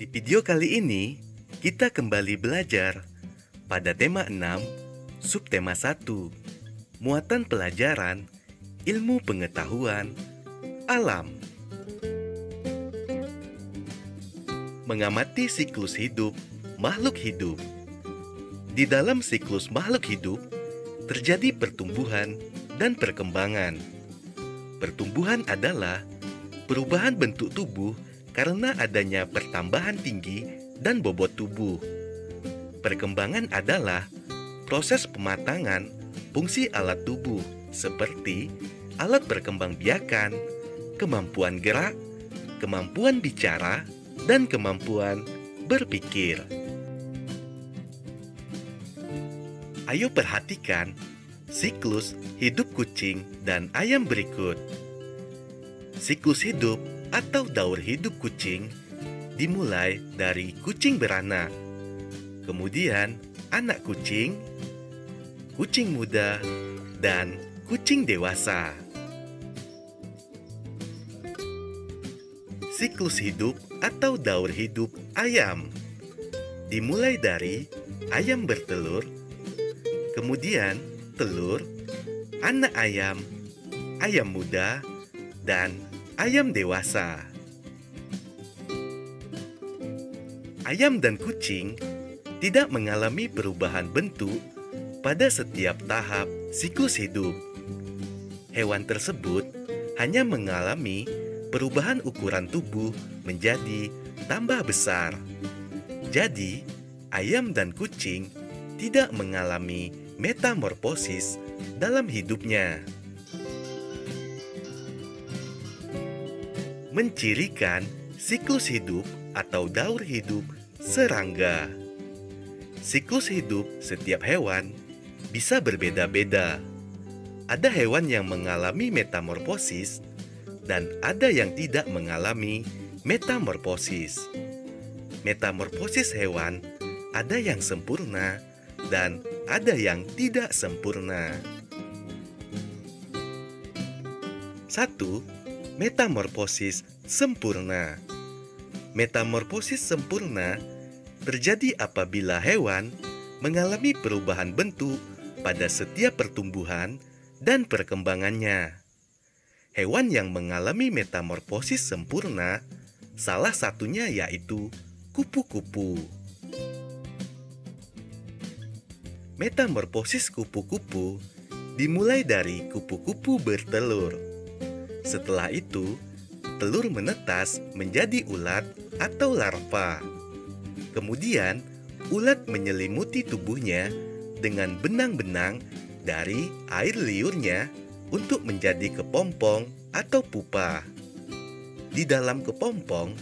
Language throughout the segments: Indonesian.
Di video kali ini, kita kembali belajar pada tema 6, subtema 1, muatan pelajaran, ilmu pengetahuan, alam. Mengamati siklus hidup makhluk hidup. Di dalam siklus makhluk hidup, terjadi pertumbuhan dan perkembangan. Pertumbuhan adalah perubahan bentuk tubuh karena adanya pertambahan tinggi dan bobot tubuh. Perkembangan adalah proses pematangan fungsi alat tubuh seperti alat perkembangbiakan, kemampuan gerak, kemampuan bicara, dan kemampuan berpikir. Ayo perhatikan siklus hidup kucing dan ayam berikut. Siklus hidup atau daur hidup kucing dimulai dari kucing beranak, kemudian anak kucing, kucing muda, dan kucing dewasa. Siklus hidup atau daur hidup ayam dimulai dari ayam bertelur, kemudian telur, anak ayam, ayam muda, dan ayam dewasa. Ayam dan kucing tidak mengalami perubahan bentuk pada setiap tahap siklus hidup. Hewan tersebut hanya mengalami perubahan ukuran tubuh menjadi tambah besar. Jadi, ayam dan kucing tidak mengalami metamorfosis dalam hidupnya. Mencirikan siklus hidup atau daur hidup serangga. Siklus hidup setiap hewan bisa berbeda-beda. Ada hewan yang mengalami metamorfosis dan ada yang tidak mengalami metamorfosis. Metamorfosis hewan ada yang sempurna dan ada yang tidak sempurna. 1. Metamorfosis sempurna. Metamorfosis sempurna terjadi apabila hewan mengalami perubahan bentuk pada setiap pertumbuhan dan perkembangannya. Hewan yang mengalami metamorfosis sempurna, salah satunya yaitu kupu-kupu. Metamorfosis kupu-kupu dimulai dari kupu-kupu bertelur. Setelah itu, telur menetas menjadi ulat atau larva. Kemudian, ulat menyelimuti tubuhnya dengan benang-benang dari air liurnya untuk menjadi kepompong atau pupa. Di dalam kepompong,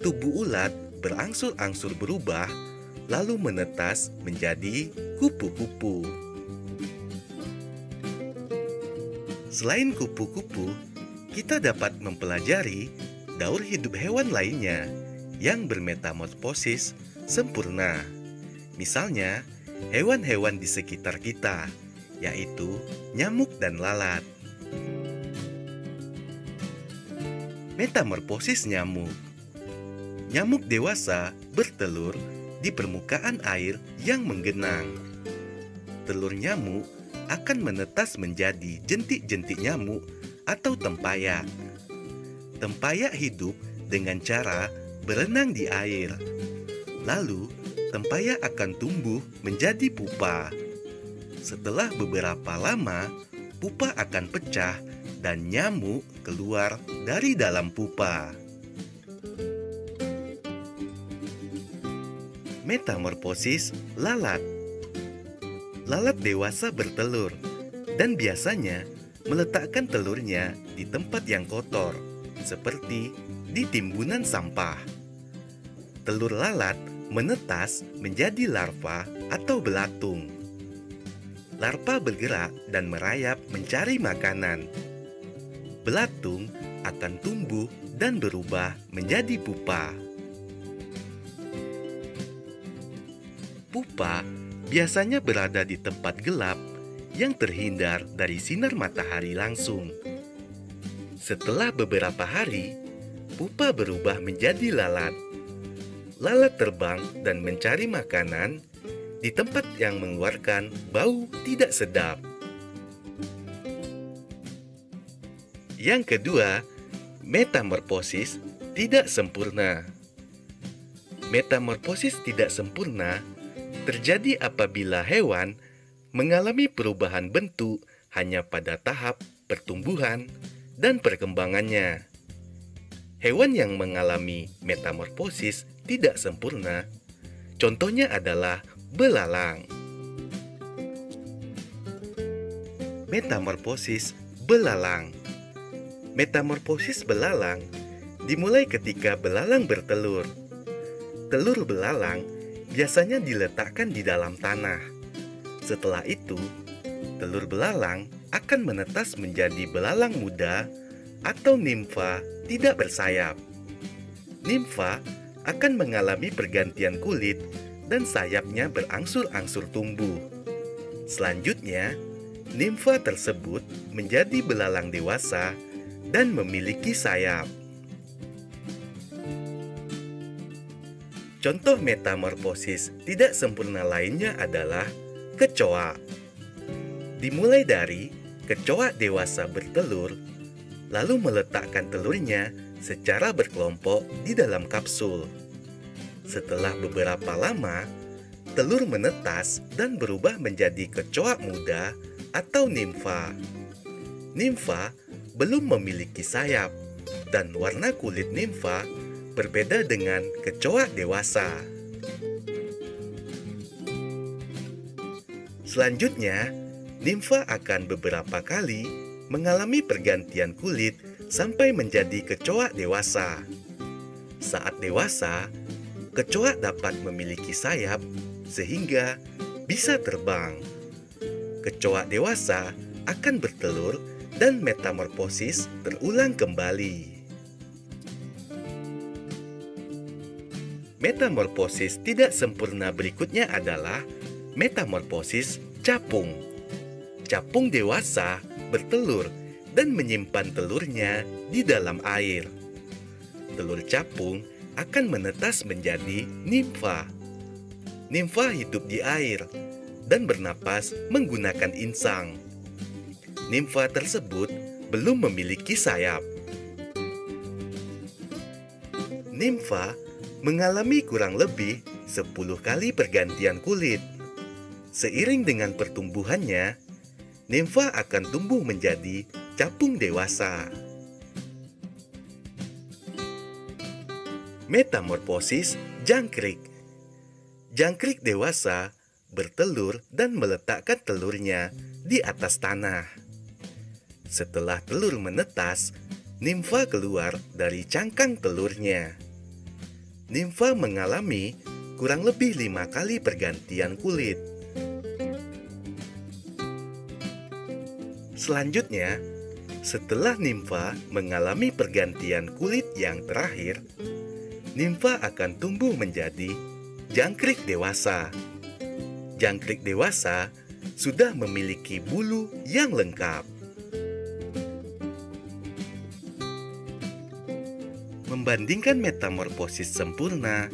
tubuh ulat berangsur-angsur berubah lalu menetas menjadi kupu-kupu. Selain kupu-kupu, kita dapat mempelajari daur hidup hewan lainnya yang bermetamorfosis sempurna. Misalnya, hewan-hewan di sekitar kita, yaitu nyamuk dan lalat. Metamorfosis nyamuk. Nyamuk dewasa bertelur di permukaan air yang menggenang. Telur nyamuk akan menetas menjadi jentik-jentik nyamuk atau tempayak. Tempayak hidup dengan cara berenang di air. Lalu, tempayak akan tumbuh menjadi pupa. Setelah beberapa lama, pupa akan pecah dan nyamuk keluar dari dalam pupa. Metamorfosis lalat. Lalat dewasa bertelur dan biasanya meletakkan telurnya di tempat yang kotor, seperti di timbunan sampah. Telur lalat menetas menjadi larva atau belatung. Larva bergerak dan merayap mencari makanan. Belatung akan tumbuh dan berubah menjadi pupa. Pupa biasanya berada di tempat gelap yang terhindar dari sinar matahari langsung. Setelah beberapa hari, pupa berubah menjadi lalat. lalat terbang dan mencari makanan di tempat yang mengeluarkan bau tidak sedap. Yang kedua, metamorfosis tidak sempurna. Metamorfosis tidak sempurna terjadi apabila hewan mengalami perubahan bentuk hanya pada tahap pertumbuhan dan perkembangannya. Hewan yang mengalami metamorfosis tidak sempurna, contohnya adalah belalang. Metamorfosis belalang. Metamorfosis belalang dimulai ketika belalang bertelur. Telur belalang biasanya diletakkan di dalam tanah. Setelah itu, telur belalang akan menetas menjadi belalang muda atau nimfa tidak bersayap. Nimfa akan mengalami pergantian kulit dan sayapnya berangsur-angsur tumbuh. Selanjutnya, nimfa tersebut menjadi belalang dewasa dan memiliki sayap. Contoh metamorfosis tidak sempurna lainnya adalah kecoa. Dimulai dari kecoa dewasa bertelur, lalu meletakkan telurnya secara berkelompok di dalam kapsul. Setelah beberapa lama, telur menetas dan berubah menjadi kecoa muda atau nimfa. Nimfa belum memiliki sayap, dan warna kulit nimfa berbeda dengan kecoa dewasa. Selanjutnya, nimfa akan beberapa kali mengalami pergantian kulit sampai menjadi kecoa dewasa. Saat dewasa, kecoa dapat memiliki sayap sehingga bisa terbang. Kecoa dewasa akan bertelur dan metamorfosis terulang kembali. Metamorfosis tidak sempurna berikutnya adalah metamorfosis capung. Capung dewasa bertelur dan menyimpan telurnya di dalam air. Telur capung akan menetas menjadi nimfa. Nimfa hidup di air dan bernapas menggunakan insang. Nimfa tersebut belum memiliki sayap. Nimfa mengalami kurang lebih 10 kali pergantian kulit. Seiring dengan pertumbuhannya, nimfa akan tumbuh menjadi capung dewasa. Metamorfosis jangkrik. Jangkrik dewasa bertelur dan meletakkan telurnya di atas tanah. Setelah telur menetas, nimfa keluar dari cangkang telurnya. Nimfa mengalami kurang lebih 5 kali pergantian kulit. Selanjutnya, setelah nimfa mengalami pergantian kulit yang terakhir, nimfa akan tumbuh menjadi jangkrik dewasa. Jangkrik dewasa sudah memiliki bulu yang lengkap. Membandingkan metamorfosis sempurna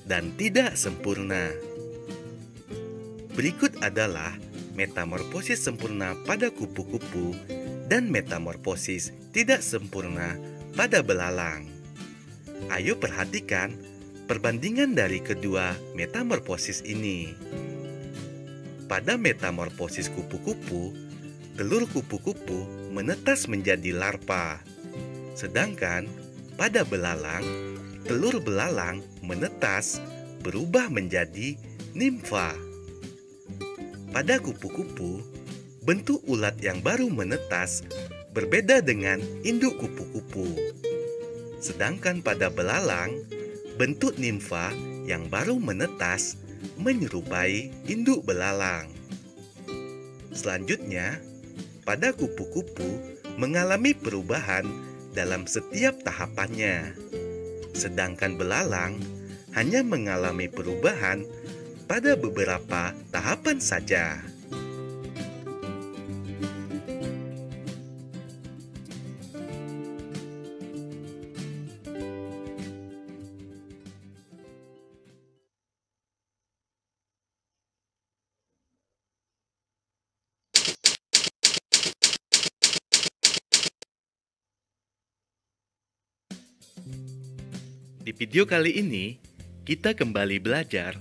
dan tidak sempurna. Berikut adalah metamorfosis sempurna pada kupu-kupu dan metamorfosis tidak sempurna pada belalang. Ayo perhatikan perbandingan dari kedua metamorfosis ini. Pada metamorfosis kupu-kupu, telur kupu-kupu menetas menjadi larva. Sedangkan pada belalang, telur belalang menetas berubah menjadi nimfa. Pada kupu-kupu, bentuk ulat yang baru menetas berbeda dengan induk kupu-kupu. Sedangkan pada belalang, bentuk nimfa yang baru menetas menyerupai induk belalang. Selanjutnya, pada kupu-kupu mengalami perubahan dalam setiap tahapannya. Sedangkan belalang hanya mengalami perubahan pada beberapa tahapan saja. Di video kali ini, kita kembali belajar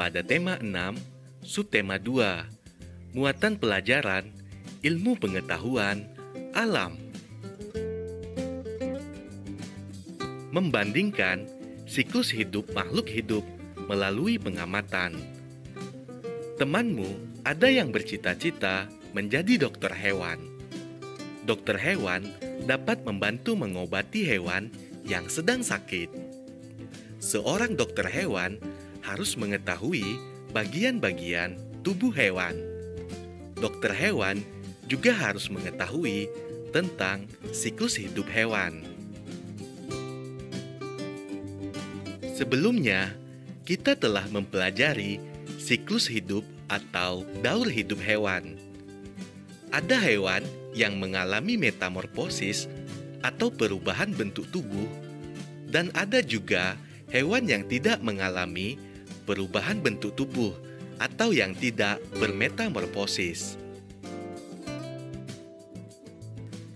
pada tema 6, subtema 2, muatan pelajaran, ilmu pengetahuan, alam. Membandingkan siklus hidup makhluk hidup melalui pengamatan. Temanmu ada yang bercita-cita menjadi dokter hewan. Dokter hewan dapat membantu mengobati hewan yang sedang sakit. Seorang dokter hewan harus mengetahui bagian-bagian tubuh hewan. Dokter hewan juga harus mengetahui tentang siklus hidup hewan. Sebelumnya, kita telah mempelajari siklus hidup atau daur hidup hewan. Ada hewan yang mengalami metamorfosis atau perubahan bentuk tubuh, dan ada juga hewan yang tidak mengalami perubahan bentuk tubuh atau yang tidak bermetamorfosis.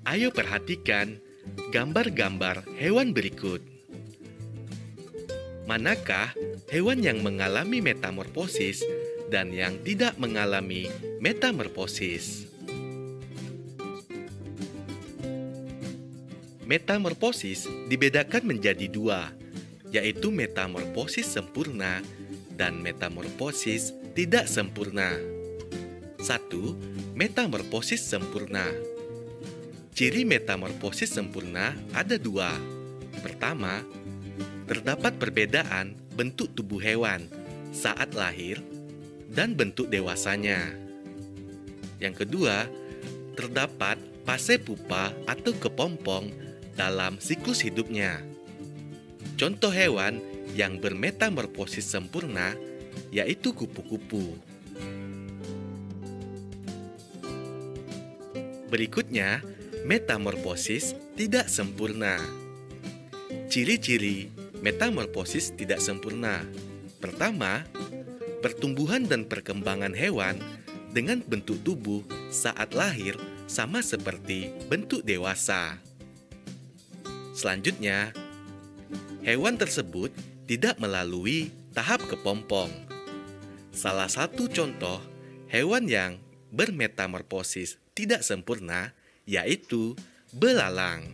Ayo perhatikan gambar-gambar hewan berikut. Manakah hewan yang mengalami metamorfosis dan yang tidak mengalami metamorfosis? Metamorfosis dibedakan menjadi dua, yaitu metamorfosis sempurna dan metamorfosis tidak sempurna. 1. Metamorfosis sempurna. Ciri metamorfosis sempurna ada dua. Pertama, terdapat perbedaan bentuk tubuh hewan saat lahir dan bentuk dewasanya. Yang kedua, terdapat fase pupa atau kepompong dalam siklus hidupnya. Contoh hewan yang bermetamorfosis sempurna yaitu kupu-kupu. Berikutnya, metamorfosis tidak sempurna. Ciri-ciri metamorfosis tidak sempurna. Pertama, pertumbuhan dan perkembangan hewan dengan bentuk tubuh saat lahir sama seperti bentuk dewasa. Selanjutnya, hewan tersebut tidak melalui tahap kepompong. Salah satu contoh hewan yang bermetamorfosis tidak sempurna yaitu belalang.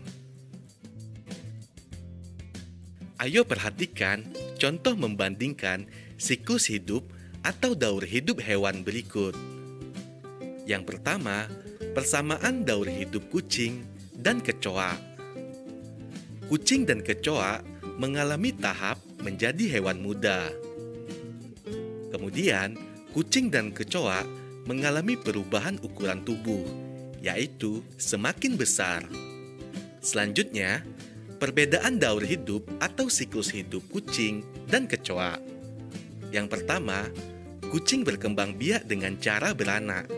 Ayo perhatikan contoh membandingkan siklus hidup atau daur hidup hewan berikut. Yang pertama, persamaan daur hidup kucing dan kecoa. Kucing dan kecoa mengalami tahap menjadi hewan muda. Kemudian, kucing dan kecoa mengalami perubahan ukuran tubuh, yaitu semakin besar. Selanjutnya, perbedaan daur hidup atau siklus hidup kucing dan kecoa. Yang pertama, kucing berkembang biak dengan cara beranak,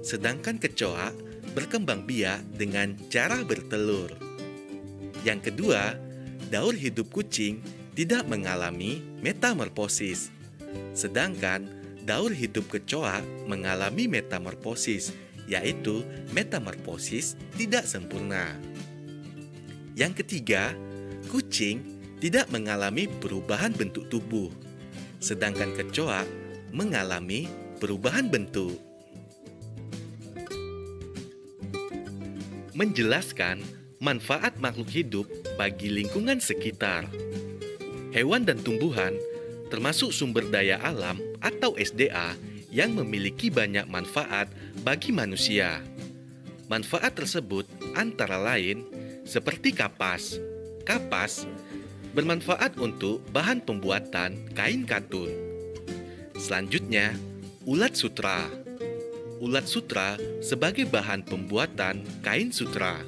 sedangkan kecoa berkembang biak dengan cara bertelur. Yang kedua, daur hidup kucing tidak mengalami metamorfosis, sedangkan daur hidup kecoa mengalami metamorfosis, yaitu metamorfosis tidak sempurna. Yang ketiga, kucing tidak mengalami perubahan bentuk tubuh, sedangkan kecoa mengalami perubahan bentuk. Menjelaskan manfaat makhluk hidup bagi lingkungan sekitar. Hewan dan tumbuhan termasuk sumber daya alam atau SDA yang memiliki banyak manfaat bagi manusia. Manfaat tersebut antara lain seperti kapas. Kapas bermanfaat untuk bahan pembuatan kain katun. Selanjutnya, ulat sutra. Ulat sutra sebagai bahan pembuatan kain sutra.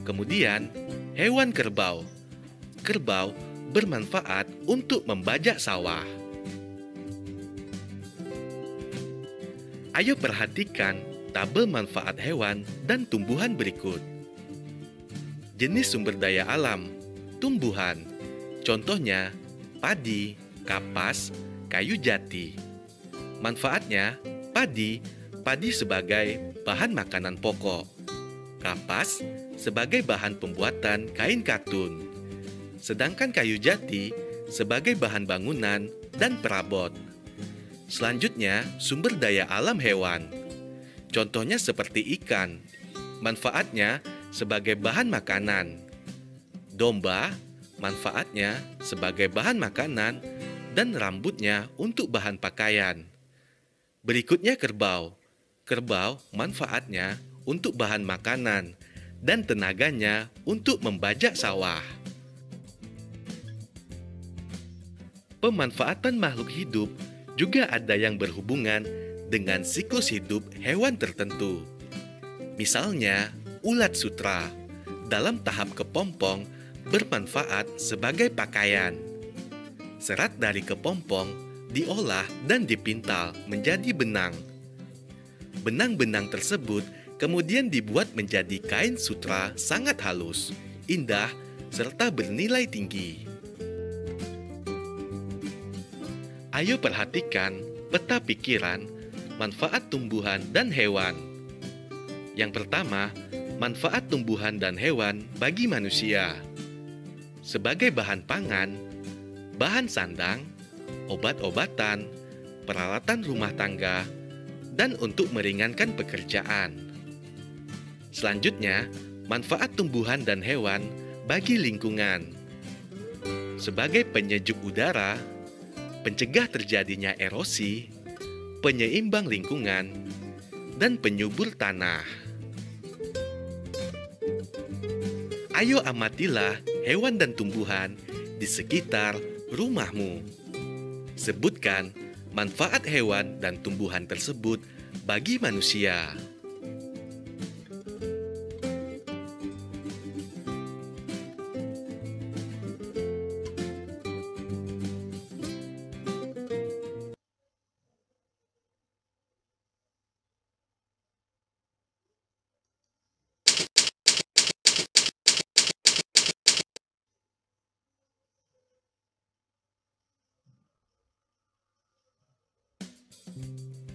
Kemudian, hewan kerbau. Kerbau bermanfaat untuk membajak sawah. Ayo perhatikan tabel manfaat hewan dan tumbuhan berikut. Jenis sumber daya alam, tumbuhan. Contohnya, padi, kapas, kayu jati. Manfaatnya, padi sebagai bahan makanan pokok. Kapas sebagai bahan pembuatan kain katun. sedangkan kayu jati sebagai bahan bangunan dan perabot. Selanjutnya, sumber daya alam hewan. Contohnya seperti ikan, manfaatnya sebagai bahan makanan. Domba, manfaatnya sebagai bahan makanan dan rambutnya untuk bahan pakaian. Berikutnya kerbau. Kerbau manfaatnya untuk bahan makanan dan tenaganya untuk membajak sawah. Pemanfaatan makhluk hidup juga ada yang berhubungan dengan siklus hidup hewan tertentu. Misalnya, ulat sutra dalam tahap kepompong bermanfaat sebagai pakaian. Serat dari kepompong diolah dan dipintal menjadi benang. Benang-benang tersebut kemudian dibuat menjadi kain sutra sangat halus, indah, serta bernilai tinggi. Ayo perhatikan peta pikiran, manfaat tumbuhan dan hewan. Yang pertama, manfaat tumbuhan dan hewan bagi manusia. Sebagai bahan pangan, bahan sandang, obat-obatan, peralatan rumah tangga, dan untuk meringankan pekerjaan. Selanjutnya, manfaat tumbuhan dan hewan bagi lingkungan. Sebagai penyejuk udara, pencegah terjadinya erosi, penyeimbang lingkungan, dan penyubur tanah. Ayo amatilah hewan dan tumbuhan di sekitar rumahmu. Sebutkan manfaat hewan dan tumbuhan tersebut bagi manusia.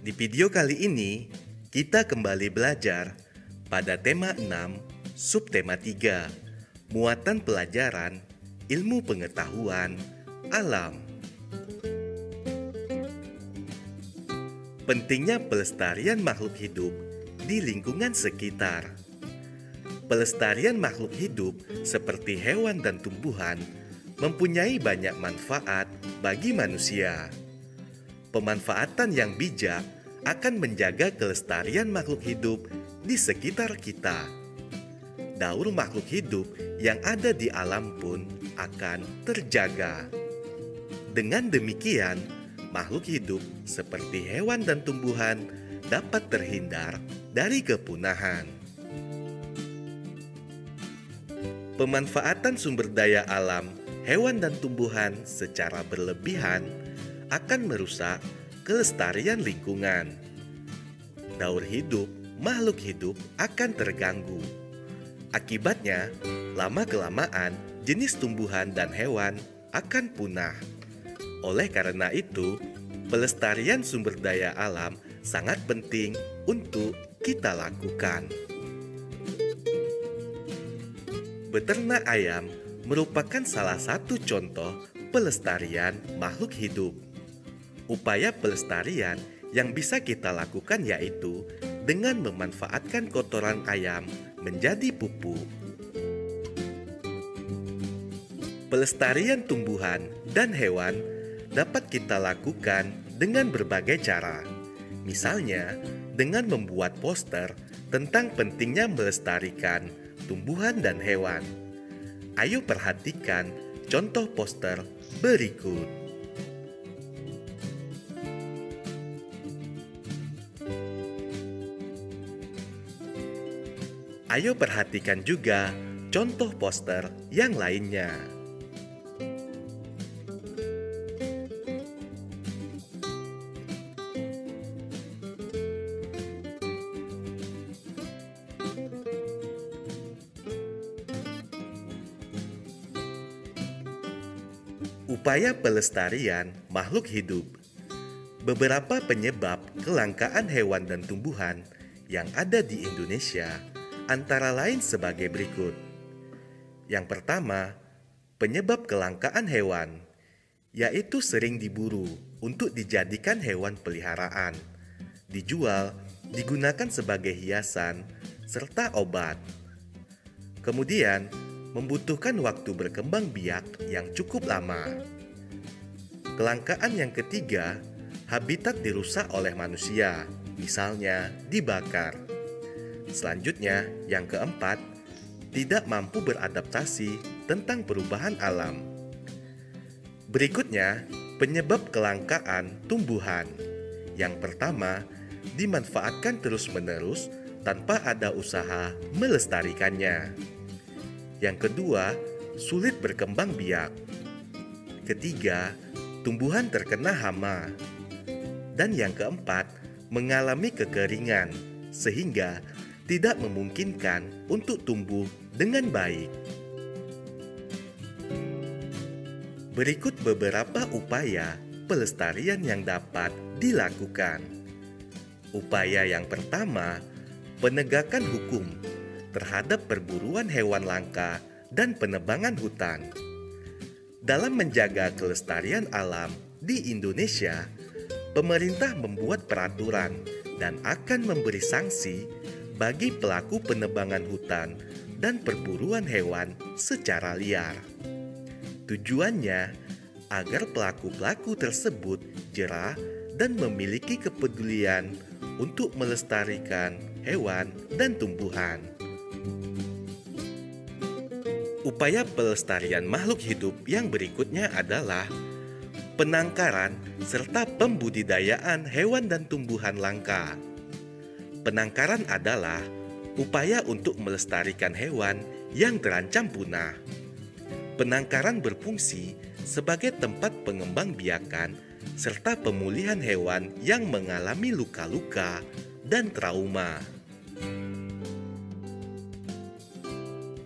Di video kali ini, kita kembali belajar pada tema 6, subtema 3, muatan pelajaran, ilmu pengetahuan, alam. Pentingnya pelestarian makhluk hidup di lingkungan sekitar. Pelestarian makhluk hidup seperti hewan dan tumbuhan mempunyai banyak manfaat bagi manusia. Pemanfaatan yang bijak akan menjaga kelestarian makhluk hidup di sekitar kita. Daur makhluk hidup yang ada di alam pun akan terjaga. Dengan demikian, makhluk hidup seperti hewan dan tumbuhan dapat terhindar dari kepunahan. Pemanfaatan sumber daya alam, hewan dan tumbuhan secara berlebihan akan merusak kelestarian lingkungan. Daur hidup makhluk hidup akan terganggu. Akibatnya, lama-kelamaan jenis tumbuhan dan hewan akan punah. Oleh karena itu, pelestarian sumber daya alam sangat penting untuk kita lakukan. Beternak ayam merupakan salah satu contoh pelestarian makhluk hidup. Upaya pelestarian yang bisa kita lakukan yaitu dengan memanfaatkan kotoran ayam menjadi pupuk. Pelestarian tumbuhan dan hewan dapat kita lakukan dengan berbagai cara. Misalnya, dengan membuat poster tentang pentingnya melestarikan tumbuhan dan hewan. Ayo perhatikan contoh poster berikut. Ayo perhatikan juga contoh poster yang lainnya. Upaya pelestarian makhluk hidup. Beberapa penyebab kelangkaan hewan dan tumbuhan yang ada di Indonesia antara lain sebagai berikut. Yang pertama, penyebab kelangkaan hewan, yaitu sering diburu untuk dijadikan hewan peliharaan, dijual, digunakan sebagai hiasan, serta obat. Kemudian, membutuhkan waktu berkembang biak yang cukup lama. Kelangkaan yang ketiga, habitat dirusak oleh manusia, misalnya dibakar. Selanjutnya, yang keempat, tidak mampu beradaptasi tentang perubahan alam. Berikutnya, penyebab kelangkaan tumbuhan. Yang pertama, dimanfaatkan terus-menerus tanpa ada usaha melestarikannya. Yang kedua, sulit berkembang biak. Ketiga, tumbuhan terkena hama. Dan yang keempat, mengalami kekeringan sehingga tidak memungkinkan untuk tumbuh dengan baik. Berikut beberapa upaya pelestarian yang dapat dilakukan. Upaya yang pertama, penegakan hukum terhadap perburuan hewan langka dan penebangan hutan. Dalam menjaga kelestarian alam di Indonesia, pemerintah membuat peraturan dan akan memberi sanksi bagi pelaku penebangan hutan dan perburuan hewan secara liar. Tujuannya agar pelaku-pelaku tersebut jera dan memiliki kepedulian untuk melestarikan hewan dan tumbuhan. Upaya pelestarian makhluk hidup yang berikutnya adalah penangkaran serta pembudidayaan hewan dan tumbuhan langka. Penangkaran adalah upaya untuk melestarikan hewan yang terancam punah. Penangkaran berfungsi sebagai tempat pengembangbiakan serta pemulihan hewan yang mengalami luka-luka dan trauma.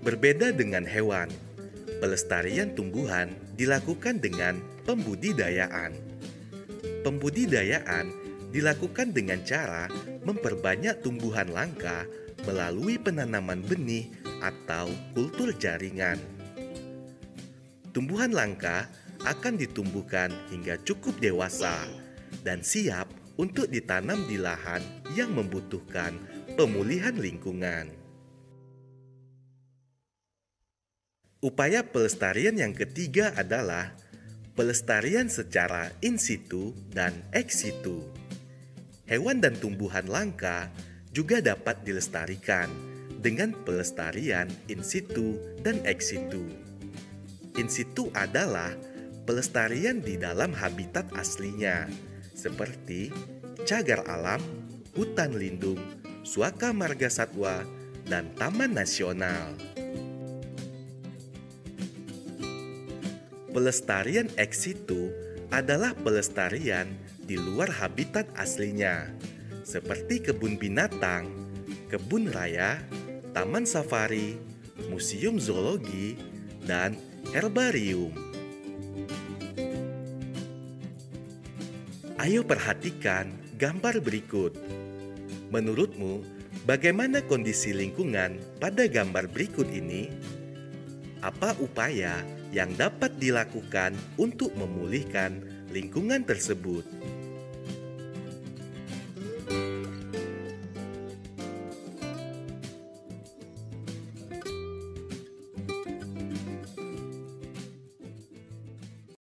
Berbeda dengan hewan, pelestarian tumbuhan dilakukan dengan pembudidayaan. Pembudidayaan dilakukan dengan cara memperbanyak tumbuhan langka melalui penanaman benih atau kultur jaringan. Tumbuhan langka akan ditumbuhkan hingga cukup dewasa dan siap untuk ditanam di lahan yang membutuhkan pemulihan lingkungan. Upaya pelestarian yang ketiga adalah pelestarian secara in situ dan ex situ. Hewan dan tumbuhan langka juga dapat dilestarikan dengan pelestarian in situ dan ex situ. In situ adalah pelestarian di dalam habitat aslinya, seperti cagar alam, hutan lindung, suaka marga satwa, dan taman nasional. Pelestarian ex situ adalah pelestarian di luar habitat aslinya, seperti kebun binatang, kebun raya, taman safari, museum zoologi, dan herbarium. Ayo perhatikan gambar berikut. Menurutmu, bagaimana kondisi lingkungan pada gambar berikut ini? Apa upaya yang dapat dilakukan untuk memulihkan lingkungan tersebut?